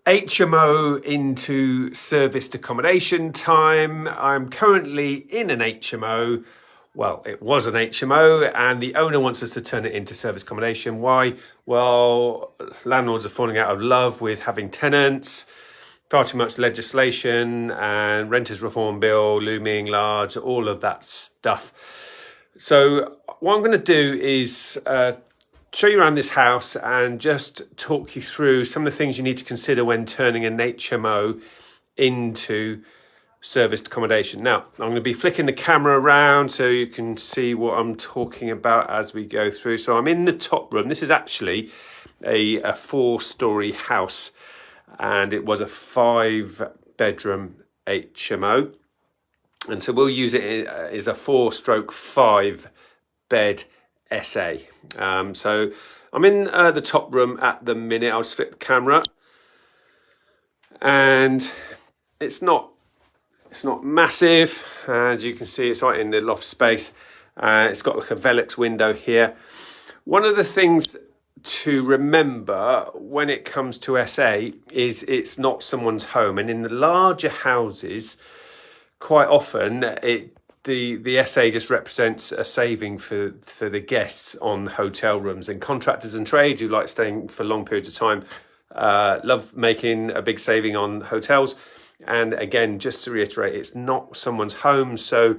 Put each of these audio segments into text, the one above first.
HMO into serviced accommodation time. I'm currently in an HMO. Well, it was an HMO and the owner wants us to turn it into serviced accommodation. Why? Well, landlords are falling out of love with having tenants, far too much legislation and renters reform bill looming large, all of that stuff. So what I'm going to do is show you around this house and just talk you through some of the things you need to consider when turning an HMO into serviced accommodation. Now, I'm going to be flicking the camera around so you can see what I'm talking about as we go through. So I'm in the top room. This is actually a 4-storey house and it was a 5-bedroom HMO. And so we'll use it as a 4/5-bed SA. So I'm in the top room at the minute. I'll just flip the camera, and it's not massive. As you can see, it's right in the loft space. It's got like a Velux window here. One of the things to remember when it comes to SA is it's not someone's home, and in the larger houses, quite often the SA just represents a saving for the guests on hotel rooms, and contractors and trades who like staying for long periods of time love making a big saving on hotels. And again, just to reiterate, it's not someone's home. So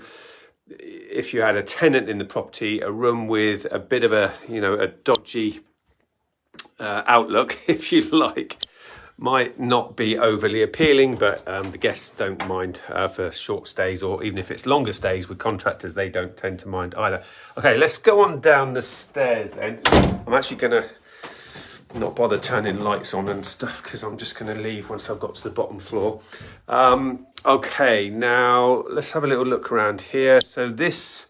if you had a tenant in the property, a room with a bit of a dodgy outlook, if you like, might not be overly appealing, but the guests don't mind for short stays, or even if it's longer stays with contractors, they don't tend to mind either. Okay, let's go on down the stairs then. I'm actually going to not bother turning lights on and stuff because I'm just going to leave once I've got to the bottom floor. Okay, now let's have a little look around here. So this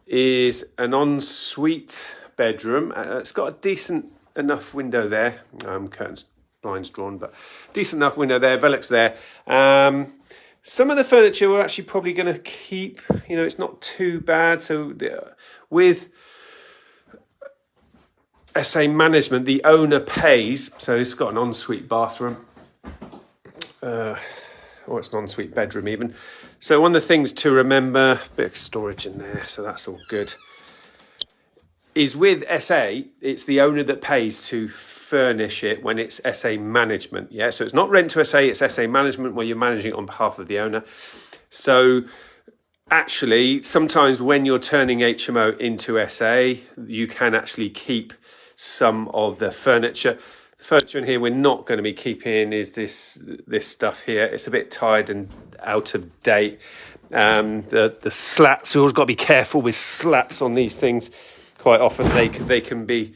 is an ensuite bedroom. It's got a decent enough window there. Curtains, blinds drawn, but decent enough window there, Velux there. Some of the furniture we're actually probably going to keep. It's not too bad. So with SA management, the owner pays. So it's got an ensuite bathroom, or it's an ensuite bedroom even. So one of the things to remember, bit of storage in there, so that's all good, is with SA, it's the owner that pays to furnish it when it's SA management. Yeah, so it's not rent to SA, it's SA management where you're managing it on behalf of the owner. So actually, sometimes when you're turning HMO into SA, you can actually keep some of the furniture. The furniture in here we're not going to be keeping is this stuff here. It's a bit tired and out of date. The slats, you always got to be careful with slats on these things. Quite often they can be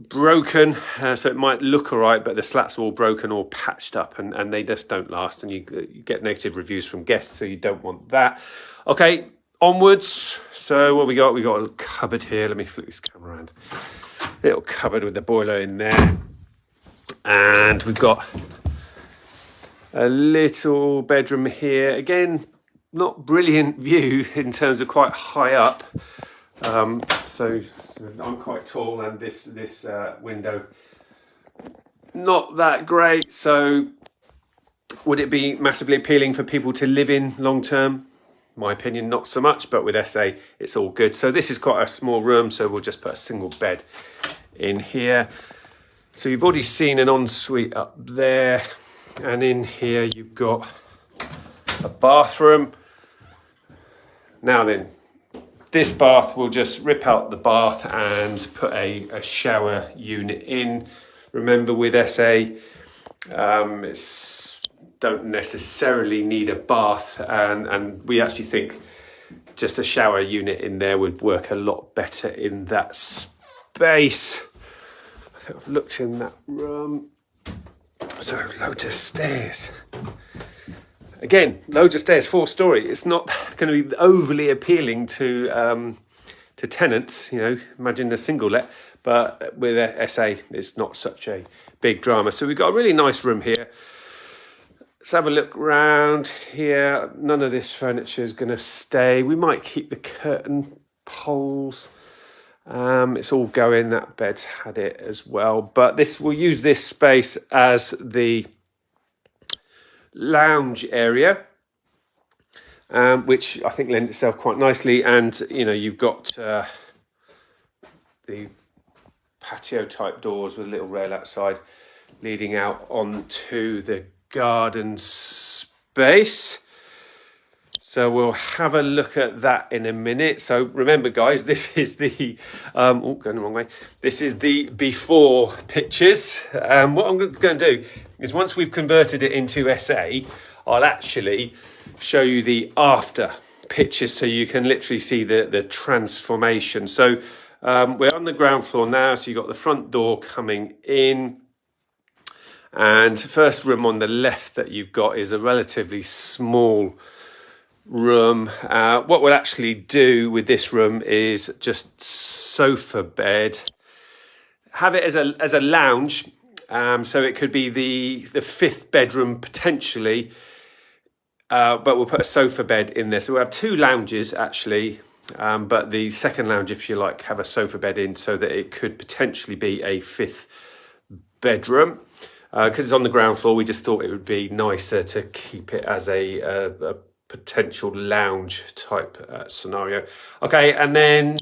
broken, so it might look all right, but the slats are all broken or patched up, and they just don't last, and you get negative reviews from guests, so you don't want that. Okay, onwards. So what we got? We got a cupboard here. Let me flip this camera around. Little cupboard with the boiler in there, and we've got a little bedroom here. Again, not brilliant view in terms of quite high up. So I'm quite tall, and this window not that great. So would it be massively appealing for people to live in long term? My opinion, not so much, but with SA, it's all good. So this is quite a small room, so we'll just put a single bed in here. So you've already seen an ensuite up there, and in here you've got a bathroom. Now then, this bath, we'll just rip out the bath and put a shower unit in. Remember with SA, don't necessarily need a bath, and we actually think just a shower unit in there would work a lot better in that space. I think I've looked in that room. So loads of stairs. Again, loads of stairs, 4-storey. It's not going to be overly appealing to tenants. Imagine a single let, but with SA, it's not such a big drama. So we've got a really nice room here. Let's have a look round here. None of this furniture is going to stay. We might keep the curtain poles. It's all going, that bed's had it as well. But we'll use this space as the lounge area, which I think lends itself quite nicely. And, you know, you've got the patio type doors with a little rail outside leading out onto the garden space. So we'll have a look at that in a minute. So remember, guys, this is the going the wrong way. This is the before pictures. What I'm going to do is, once we've converted it into SA, I'll actually show you the after pictures, so you can literally see the transformation. So we're on the ground floor now. So you've got the front door coming in. And first room on the left that you've got is a relatively small room. What we'll actually do with this room is just sofa bed, have it as a lounge, so it could be the fifth bedroom potentially, but we'll put a sofa bed in there. So we'll have two lounges actually, but the second lounge, if you like, have a sofa bed in, so that it could potentially be a fifth bedroom. Because it's on the ground floor, we just thought it would be nicer to keep it as a potential lounge type scenario. Okay, and then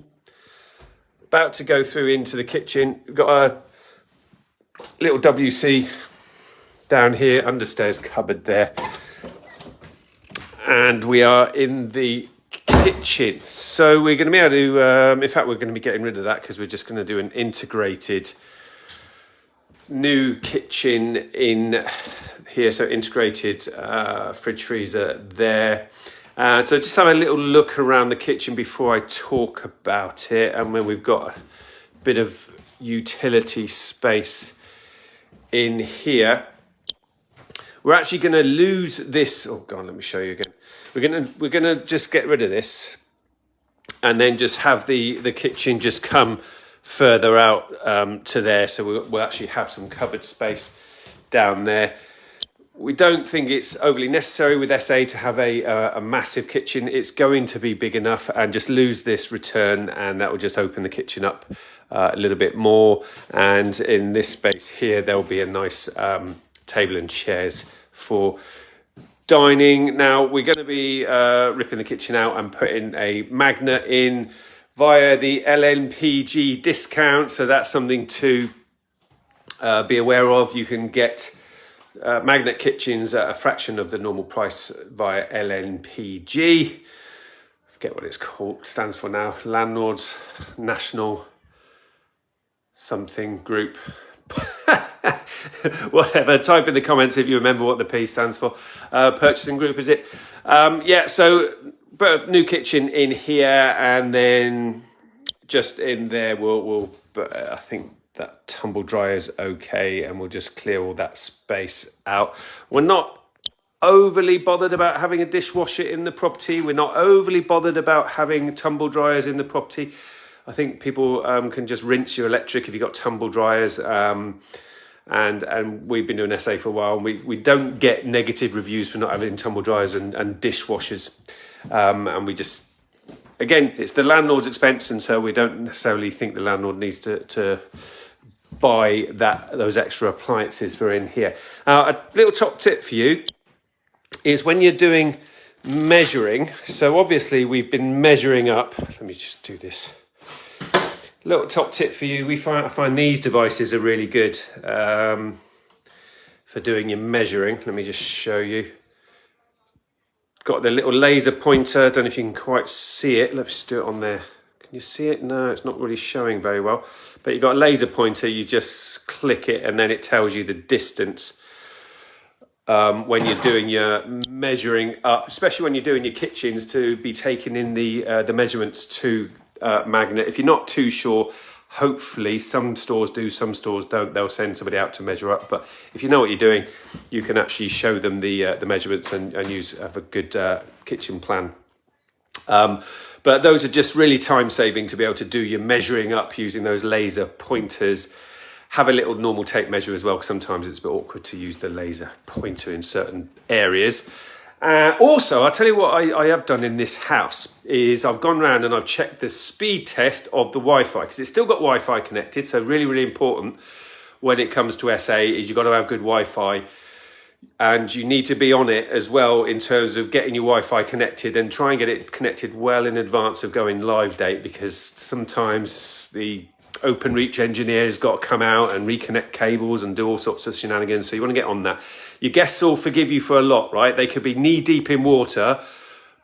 about to go through into the kitchen. We've got a little WC down here, understairs cupboard there. And we are in the kitchen. So we're going to be able to, in fact, we're going to be getting rid of that, because we're just going to do an integrated new kitchen in here. So integrated fridge freezer there. So just have a little look around the kitchen before I talk about it. And when we've got a bit of utility space in here, we're actually going to lose this. Oh God, let me show you again. We're gonna just get rid of this, and then just have the kitchen just come further out to there. So we'll actually have some cupboard space down there. We don't think it's overly necessary with SA to have a massive kitchen. It's going to be big enough, and just lose this return, and that will just open the kitchen up a little bit more. And in this space here, there'll be a nice table and chairs for dining. Now we're going to be ripping the kitchen out and putting a magnet in via the LNPG discount. So that's something to be aware of. You can get magnet kitchens at a fraction of the normal price via LNPG. I forget what it's called, stands for now. Landlords National something group. Whatever, type in the comments if you remember what the P stands for. Purchasing group, is it? Yeah, so put a new kitchen in here, and then just in there but I think that tumble dryer is okay, and we'll just clear all that space out. We're not overly bothered about having a dishwasher in the property. We're not overly bothered about having tumble dryers in the property. I think people can just rinse your electric if you've got tumble dryers. And we've been doing SA for a while, and we don't get negative reviews for not having tumble dryers and dishwashers. And we just, again, it's the landlord's expense, and so we don't necessarily think the landlord needs to buy those extra appliances for in here. A little top tip for you is when you're doing measuring. So obviously we've been measuring up. Let me just do this. Little top tip for you. I find these devices are really good for doing your measuring. Let me just show you. Got the little laser pointer. I don't know if you can quite see it. Let's just do it on there. Can you see it? No, it's not really showing very well. But you've got a laser pointer. You just click it, and then it tells you the distance when you're doing your measuring up, especially when you're doing your kitchens, to be taking in the measurements to magnet. If you're not too sure, hopefully some stores do, some stores don't. They'll send somebody out to measure up. But if you know what you're doing, you can actually show them the measurements and have a good kitchen plan. But those are just really time saving to be able to do your measuring up using those laser pointers. Have a little normal tape measure as well, because sometimes it's a bit awkward to use the laser pointer in certain areas. Also, I'll tell you what I have done in this house is I've gone around and I've checked the speed test of the Wi-Fi, because it's still got Wi-Fi connected. So really, really important when it comes to SA is you've got to have good Wi-Fi, and you need to be on it as well in terms of getting your Wi-Fi connected, and try and get it connected well in advance of going live date, because sometimes the OpenReach engineer has got to come out and reconnect cables and do all sorts of shenanigans. So you want to get on that. Your guests will forgive you for a lot, right? They could be knee deep in water,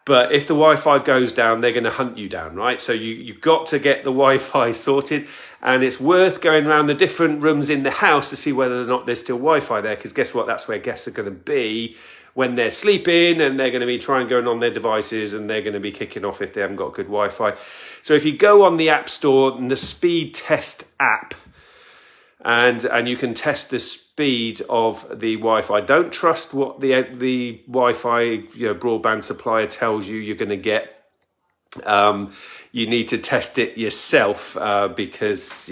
but if the Wi-Fi goes down, they're going to hunt you down, right? So you've got to get the Wi-Fi sorted, and it's worth going around the different rooms in the house to see whether or not there's still Wi-Fi there, because guess what? That's where guests are going to be when they're sleeping, and they're going to be trying going on their devices, and they're going to be kicking off if they haven't got good Wi-Fi. So if you go on the App Store and the speed test app, and you can test the speed of the Wi-Fi. Don't trust what the Wi-Fi broadband supplier tells you you're going to get. You need to test it yourself, because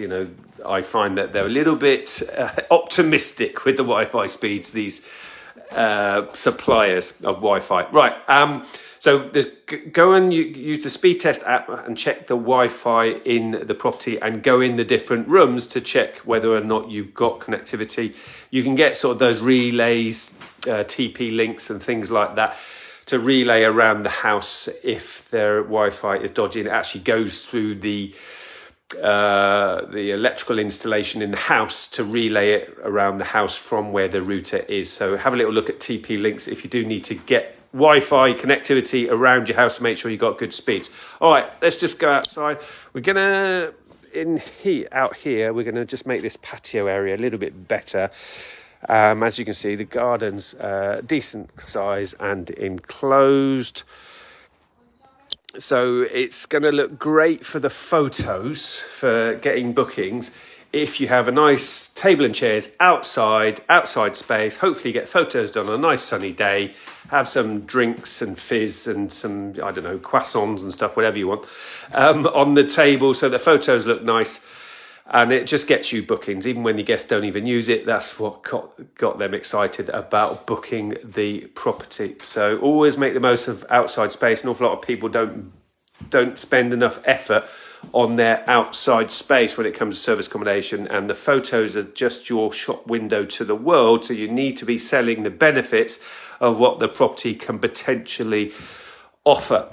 I find that they're a little bit optimistic with the Wi-Fi speeds, these suppliers of Wi-Fi. Right. So go and use the speed test app and check the Wi-Fi in the property, and go in the different rooms to check whether or not you've got connectivity. You can get sort of those relays, TP links and things like that, to relay around the house if their Wi-Fi is dodgy, and it actually goes through the electrical installation in the house to relay it around the house from where the router is. So have a little look at TP links if you do need to get Wi-Fi connectivity around your house to make sure you've got good speeds. All right, let's just go outside. We're gonna out here we're gonna just make this patio area a little bit better. As you can see, the garden's decent size and enclosed, so it's going to look great for the photos, for getting bookings. If you have a nice table and chairs outside space, hopefully get photos done on a nice sunny day, have some drinks and fizz and some, I don't know, croissants and stuff, whatever you want, on the table, so the photos look nice. And it just gets you bookings, even when your guests don't even use it. That's what got them excited about booking the property. So always make the most of outside space. An awful lot of people don't spend enough effort on their outside space when it comes to service accommodation, and the photos are just your shop window to the world. So you need to be selling the benefits of what the property can potentially offer.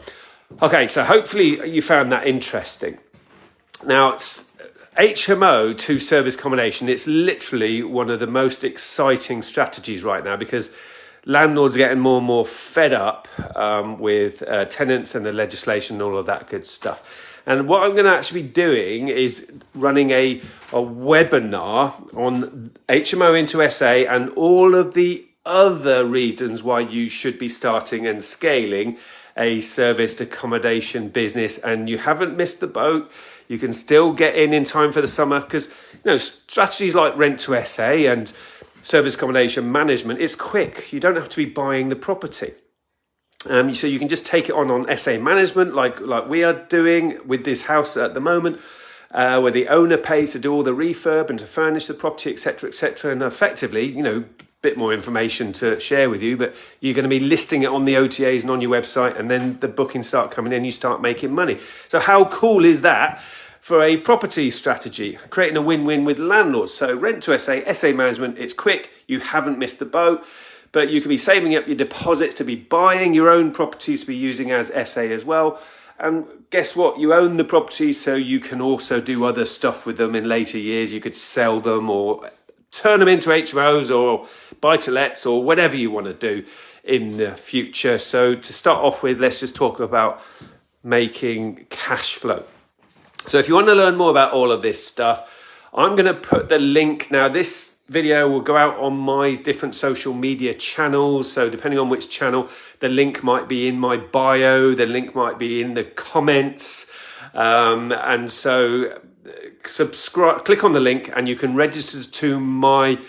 Okay, so hopefully you found that interesting. Now, it's HMO to service accommodation. It's literally one of the most exciting strategies right now, because landlords are getting more and more fed up with tenants and the legislation and all of that good stuff. And what I'm going to actually be doing is running a webinar on HMO into SA and all of the other reasons why you should be starting and scaling a serviced accommodation business. And you haven't missed the boat. You can still get in time for the summer, because strategies like rent to SA and service accommodation management, it's quick. You don't have to be buying the property. So you can just take it on SA management, like we are doing with this house at the moment, where the owner pays to do all the refurb and to furnish the property, etc., etc. And effectively, bit more information to share with you, but you're going to be listing it on the OTAs and on your website, and then the bookings start coming in, you start making money. So how cool is that for a property strategy, creating a win-win with landlords? So rent to SA management, it's quick, you haven't missed the boat, but you can be saving up your deposits to be buying your own properties to be using as SA as well. And guess what? You own the properties, so you can also do other stuff with them in later years. You could sell them or turn them into HMOs or buy-to-lets or whatever you want to do in the future. So to start off with, let's just talk about making cash flow. So if you want to learn more about all of this stuff, I'm going to put the link. Now, this video will go out on my different social media channels. So depending on which channel, the link might be in my bio, the link might be in the comments. And so subscribe, click on the link, and you can register to my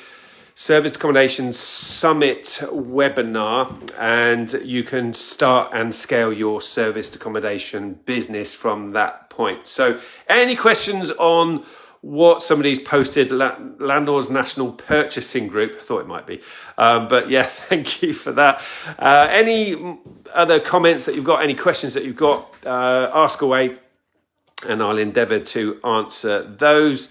Serviced Accommodation Summit webinar, and you can start and scale your serviced accommodation business from that point. So any questions on what somebody's posted, Landlords National Purchasing Group. I thought it might be. But yeah, thank you for that. Any other comments that you've got, any questions that you've got, ask away and I'll endeavour to answer those.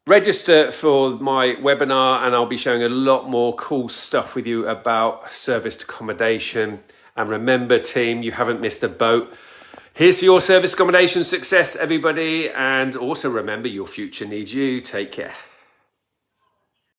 Register for my webinar and I'll be showing a lot more cool stuff with you about serviced accommodation. And remember, team, you haven't missed a boat. Here's to your service accommodation success, everybody. And also remember, your future needs you. Take care.